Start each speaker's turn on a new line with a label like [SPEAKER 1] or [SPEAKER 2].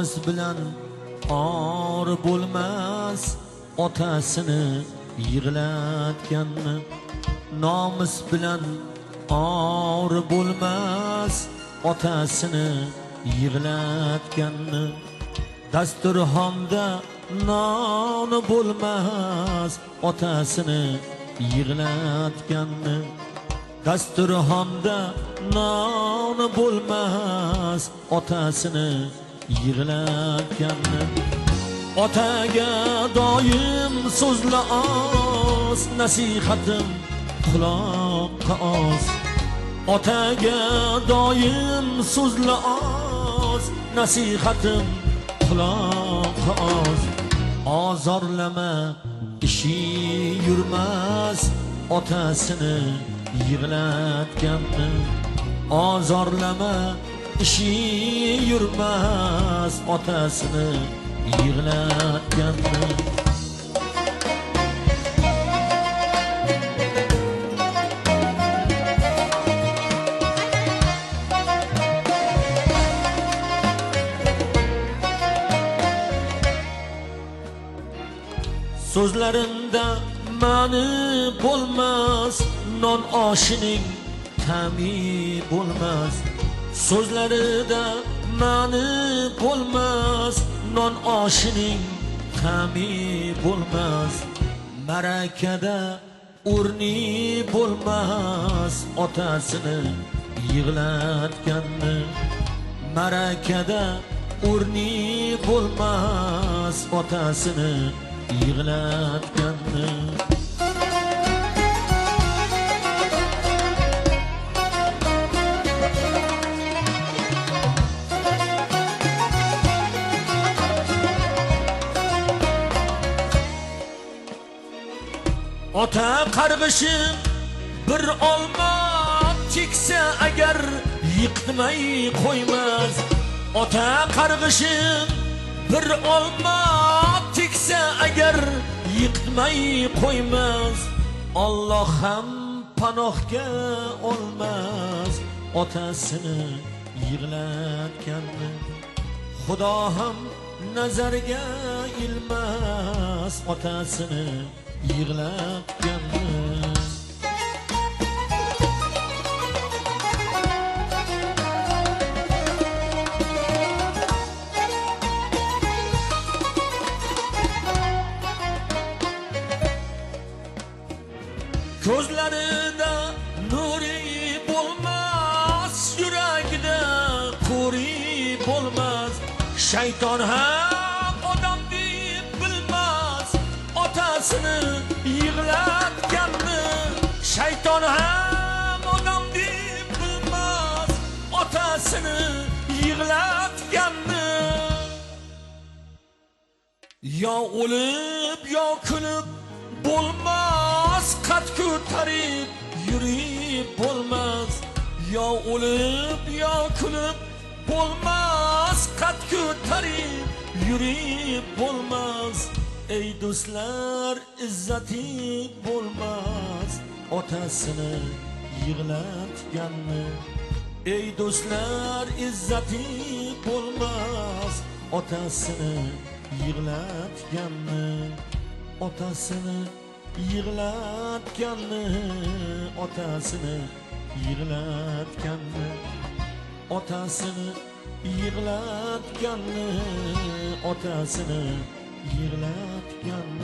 [SPEAKER 1] nomus bilan or bo'lmas, otasini yig'latganni. Nomus bilan or bo'lmas, otasini yig'latganni. Dasturxonda non bo'lmas, otasini yig'latganni. Dasturxonda non bo'lmas, otasini yig'latganni. Otaga doim so'zla oz, nasihatim quloqqa oz. Otaga doim so'zla oz, nasihatim quloqqa oz. Ozorlama ishi yurmas, otasini yig'latganni. Ozorlama ishi yurmas, otasini yig'latganni. So'zlarinda ma'ni bo'lmas, non oshining ta'mi bo'lmas. So'zlarida ma'ni bo'lmas, non oshining ta'mi bo'lmas. Marakada o'rni bo'lmas, otasini yig'latganni. Marakada o'rni bo'lmas, otasini yig'latganni. Ota qarg'ishi bir olma cheksa agar yiqitmay qo'ymas. Ota qarg'ishi bir olma cheksa agar yiqitmay qo'ymas. Alloh ham panohga olmas, otasini yig'latganni. Xudo ham nazarga ilmas, otasini yig'latganni. Ko'zlarida nuri bo'lmas, yuragida quri bo'lmas. Shayton ham odam deb bilmas, otasini yig'latganni. Shayton ham odam deb bilmas, otasini yig'latganni. Yo o'lib yo kulib bo'lmas, qad ko'tarib yurib bo'lmas. Yo o'lib yo kulib bo'lmas, qad ko'tarib yurib bo'lmas. Ey do'stlar, izzati bo'lmas, otasini yig'latganni. Ey do'stlar, izzati bo'lmas, otasini yig'latganni. Otasini yig'latganni, otasini yig'latganni. Otasini yig'latganni, otasini yig'latganni.